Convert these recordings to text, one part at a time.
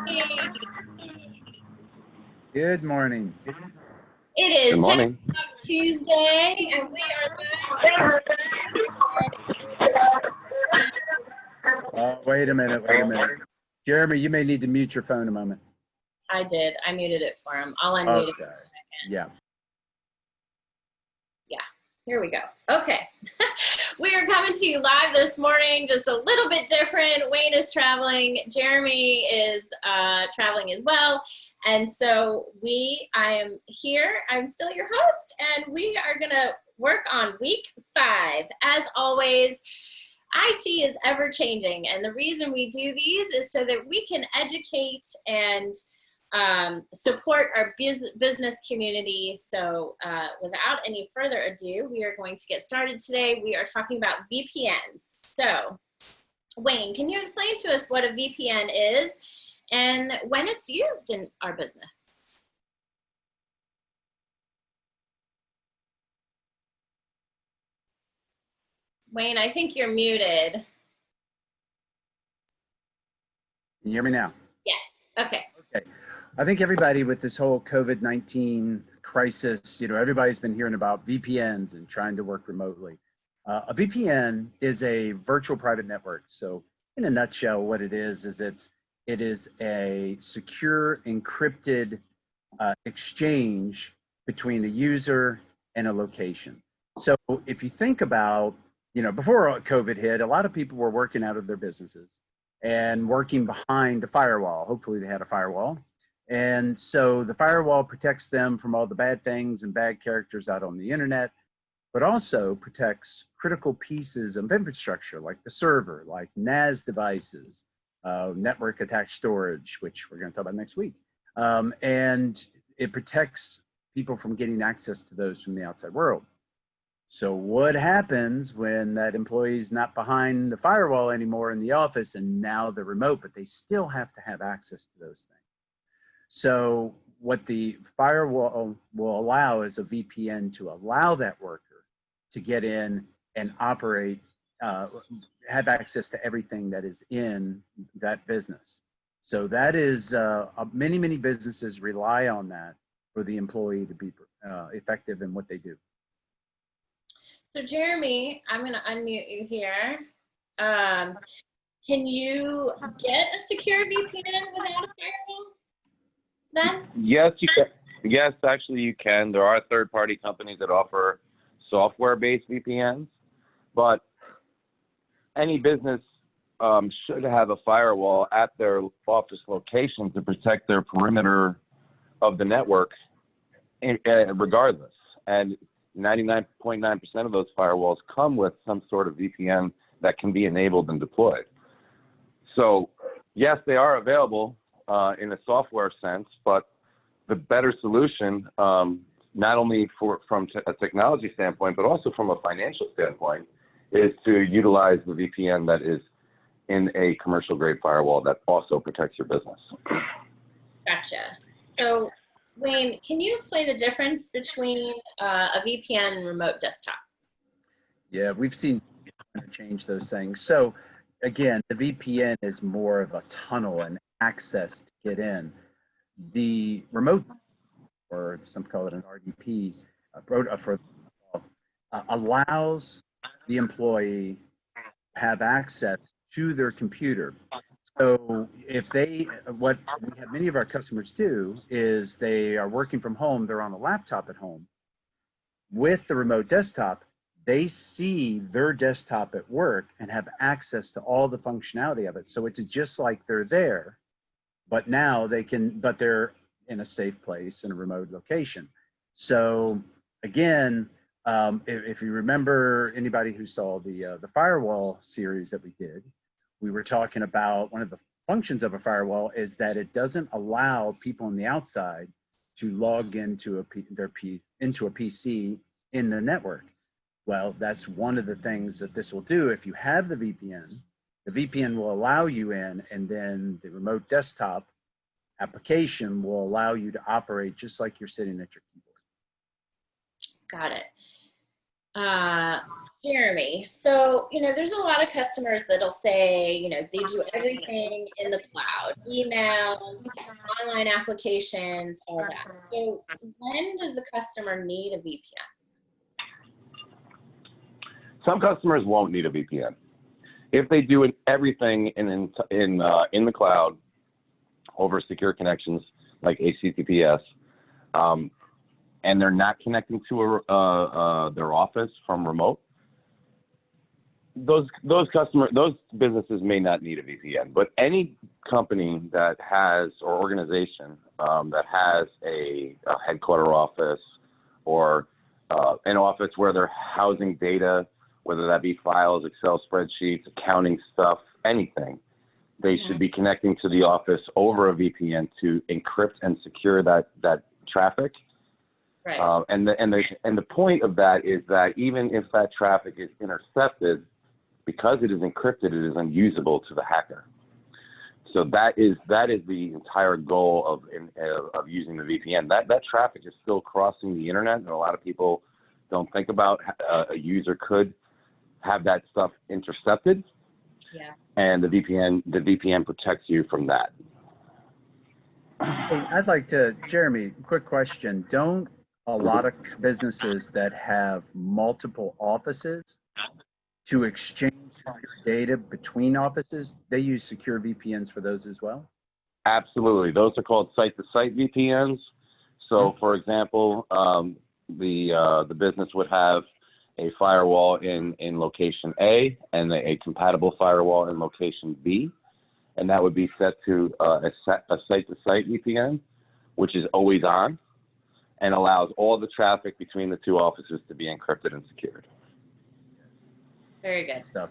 Hey, Good morning. it is Good 10 morning. o'clock Tuesday, and we are live. Wait a minute, wait a minute. Jeremy, you may need to mute your phone a moment. I did. I muted it for him. I'll unmute it. Okay. Yeah. Yeah, here we go. Okay. We are coming to you live this morning, just a little bit different. Wayne is traveling. Jeremy is traveling as well. And so I am here. I'm still your host, and we are going to work on week 5. As always, IT is ever changing, and the reason we do these is so that we can educate and support our business community. So without any further ado, we are going to get started today. We are talking about VPNs. So Wayne, can you explain to us what a VPN is and when it's used in our business? Wayne, I think you're muted. Can you hear me now? Yes. Okay. Okay. I think everybody with this whole COVID-19 crisis, everybody's been hearing about VPNs and trying to work remotely. A VPN is a virtual private network. So in a nutshell, what it is it is a secure, encrypted exchange between a user and a location. So if you think about, before COVID hit, a lot of people were working out of their businesses and working behind a firewall. Hopefully they had a firewall. And so the firewall protects them from all the bad things and bad characters out on the internet, but also protects critical pieces of infrastructure like the server, like NAS devices, network attached storage, which we're going to talk about next week. And it protects people from getting access to those from the outside world. So what happens when that employee is not behind the firewall anymore in the office and now they're remote, but they still have to have access to those things? So what the firewall will allow is a VPN to allow that worker to get in and operate, have access to everything that is in that business. So that is, many businesses rely on that for the employee to be effective in what they do. So Jeremy, I'm going to unmute you here. Can you get a secure VPN without a firewall then? Yes, you can. Yes, actually you can. There are third-party companies that offer software-based VPNs, but any business should have a firewall at their office location to protect their perimeter of the network regardless. And 99.9% of those firewalls come with some sort of VPN that can be enabled and deployed. So yes, they are available in a software sense, but the better solution, not only from a technology standpoint, but also from a financial standpoint, is to utilize the VPN that is in a commercial grade firewall that also protects your business. Gotcha. So Wayne, can you explain the difference between a VPN and remote desktop? Yeah, we've seen change those things. So again, the VPN is more of a tunnel and access to get in. The remote, or some call it an RDP, allows the employee to have access to their computer. So if what we have many of our customers do is they are working from home, they're on a laptop at home. With the remote desktop, they see their desktop at work and have access to all the functionality of it. So it's just like they're there, but now but they're in a safe place in a remote location. So again, if you remember, anybody who saw the firewall series that we did, we were talking about one of the functions of a firewall is that it doesn't allow people on the outside to log into a PC in the network. Well, that's one of the things that this will do. If you have the VPN will allow you in, and then the remote desktop application will allow you to operate just like you're sitting at your keyboard. Got it. Jeremy, so, there's a lot of customers that'll say, they do everything in the cloud, emails, online applications, all that. So when does the customer need a VPN? Some customers won't need a VPN. If they do everything in the cloud over secure connections like HTTPS, and they're not connecting to their office from remote, those businesses may not need a VPN. But any company that has, or organization that has a headquarter office or an office where they're housing data, whether that be files, Excel spreadsheets, accounting stuff, anything, they should be connecting to the office over a VPN to encrypt and secure that traffic. Right. And the point of that is that even if that traffic is intercepted, because it is encrypted, it is unusable to the hacker. So that is the entire goal of using the VPN. That traffic is still crossing the internet, and a lot of people don't think about a user could have that stuff intercepted. Yeah. And the VPN protects you from that. Hey, I'd like to, Jeremy, quick question. Don't a lot of businesses that have multiple offices to exchange data between offices, they use secure VPNs for those as well? Absolutely. Those are called site-to-site VPNs. So, for example, the business would have a firewall in location A and a compatible firewall in location B, and that would be set to a site-to-site VPN, which is always on and allows all the traffic between the two offices to be encrypted and secured. Very good Stuff.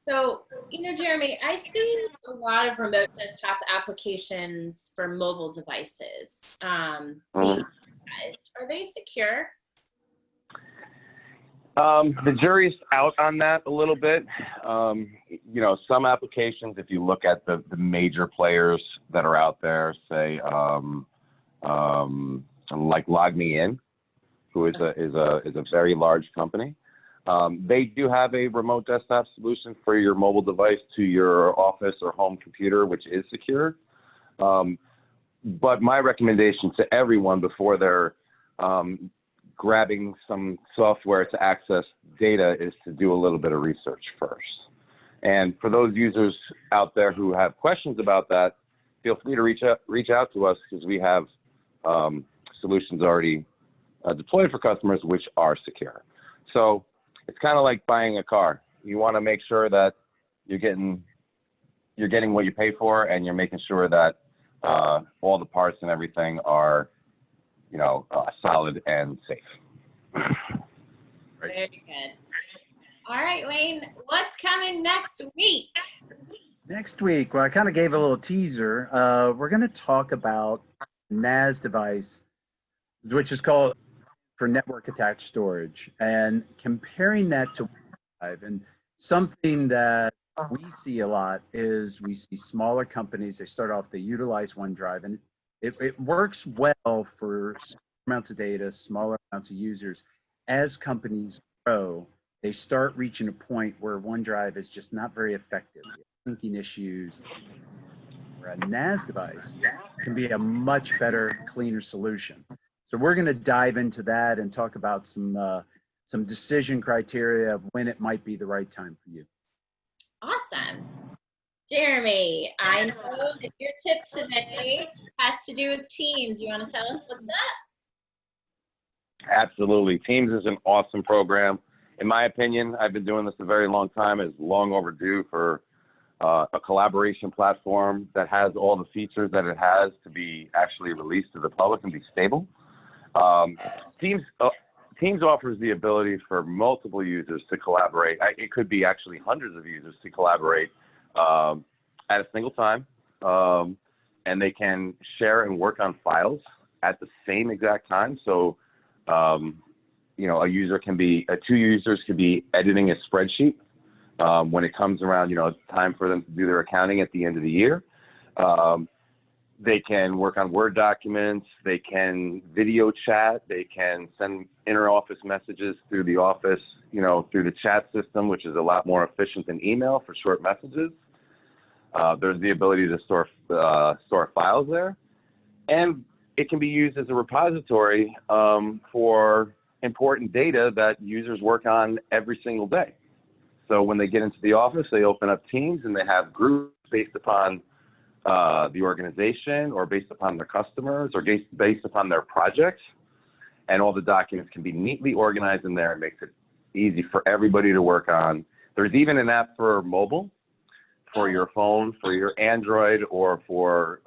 So, Jeremy, I see a lot of remote desktop applications for mobile devices. Are they secure? The jury's out on that a little bit. Some applications, if you look at the major players that are out there, say like LogMeIn, who is a very large company. They do have a remote desktop solution for your mobile device to your office or home computer, which is secure. But my recommendation to everyone before they're grabbing some software to access data is to do a little bit of research first. And for those users out there who have questions about that, feel free to reach out to us, because we have solutions already deployed for customers which are secure. So it's kind of like buying a car. You want to make sure that you're getting what you pay for, and you're making sure that all the parts and everything are solid and safe. Very good. All right, Wayne, what's coming next week? Next week, well, I kind of gave a little teaser. We're going to talk about NAS device, which is called for network attached storage, and comparing that to OneDrive. And something that we see a lot is we see smaller companies, they start off, they utilize OneDrive, and it works well for small amounts of data, smaller amounts of users. As companies grow, they start reaching a point where OneDrive is just not very effective. Syncing issues, where a NAS device can be a much better, cleaner solution. So we're going to dive into that and talk about some decision criteria of when it might be the right time for you. Awesome. Jeremy, I know that your tip today has to do with Teams. You want to tell us what's up? Absolutely. Teams is an awesome program. In my opinion, I've been doing this a very long time. It's long overdue for a collaboration platform that has all the features that it has to be actually released to the public and be stable. Teams offers the ability for multiple users to collaborate. It could be actually hundreds of users to collaborate at a single time, and they can share and work on files at the same exact time. So, two users could be editing a spreadsheet when it comes around, it's time for them to do their accounting at the end of the year. They can work on Word documents. They can video chat. They can send inter-office messages through the office, through the chat system, which is a lot more efficient than email for short messages. There's the ability to store files there. And it can be used as a repository for important data that users work on every single day. So when they get into the office, they open up Teams and they have groups based upon the organization or based upon their customers or based upon their projects. And all the documents can be neatly organized in there. It makes it easy for everybody to work on. There's even an app for mobile, for your phone, for your Android, or for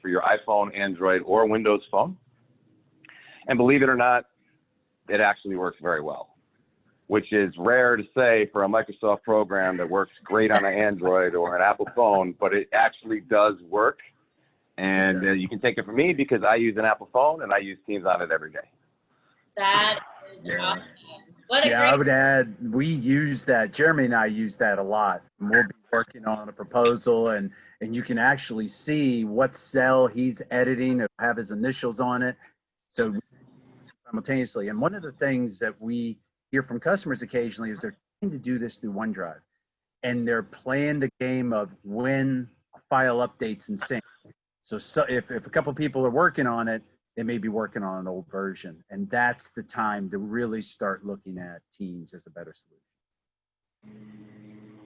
your iPhone, Android, or Windows phone. And believe it or not, it actually works very well, which is rare to say for a Microsoft program that works great on an Android or an Apple phone, but it actually does work. And you can take it from me because I use an Apple phone and I use Teams on it every day. That is awesome. What a great... I would add, we use that. Jeremy and I use that a lot. We'll be working on a proposal and you can actually see what cell he's editing or have his initials on it. So simultaneously. And one of the things that we hear from customers occasionally is they're trying to do this through OneDrive and they're playing the game of when a file updates and syncs. So if a couple people are working on it, they may be working on an old version. And that's the time to really start looking at Teams as a better solution.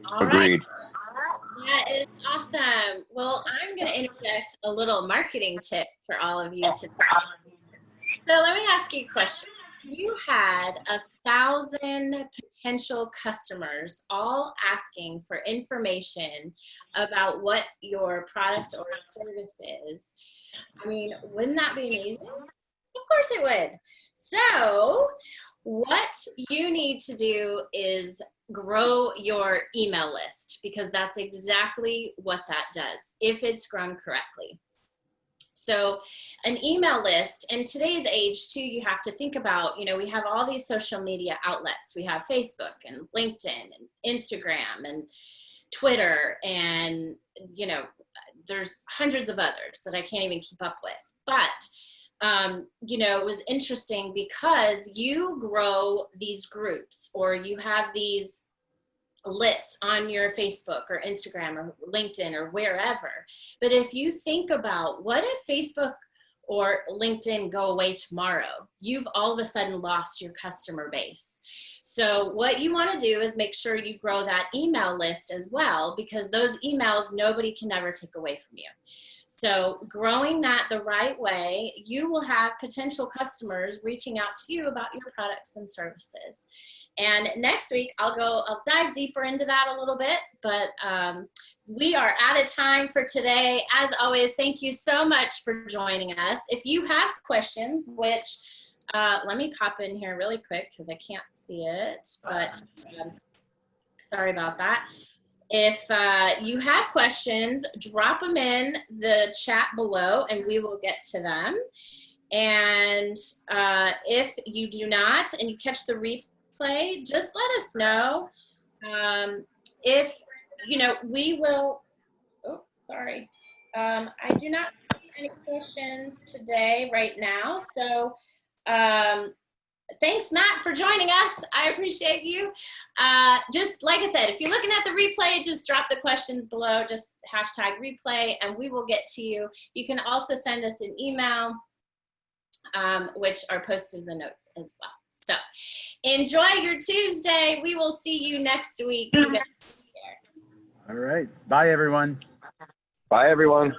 All Agreed. Right. That is awesome. Well, I'm going to interject a little marketing tip for all of you today. So let me ask you a question. You had 1,000 potential customers all asking for information about what your product or service is. I mean, wouldn't that be amazing? Of course it would. So what you need to do is grow your email list, because that's exactly what that does if it's grown correctly. So an email list, in today's age too, you have to think about, we have all these social media outlets. We have Facebook and LinkedIn and Instagram and Twitter and, there's hundreds of others that I can't even keep up with. But, it was interesting because you grow these groups or you have these lists on your Facebook or Instagram or LinkedIn or wherever. But if you think about what if Facebook or LinkedIn go away tomorrow, you've all of a sudden lost your customer base. So what you want to do is make sure you grow that email list as well, because those emails nobody can ever take away from you. So growing that the right way, you will have potential customers reaching out to you about your products and services. And next week, I'll dive deeper into that a little bit, but we are out of time for today. As always, thank you so much for joining us. If you have questions, which let me pop in here really quick because I can't see it, but sorry about that. If you have questions, drop them in the chat below and we will get to them. And if you do not and you catch the replay, just let us know. If, we will, sorry. I do not see any questions today right now. So thanks, Matt, for joining us. I appreciate you. Just like I said, if you're looking at the replay, just drop the questions below, just hashtag replay, and we will get to you. You can also send us an email, which are posted in the notes as well. So enjoy your Tuesday. We will see you next week. You guys take care. All right. Bye, everyone. Bye, everyone.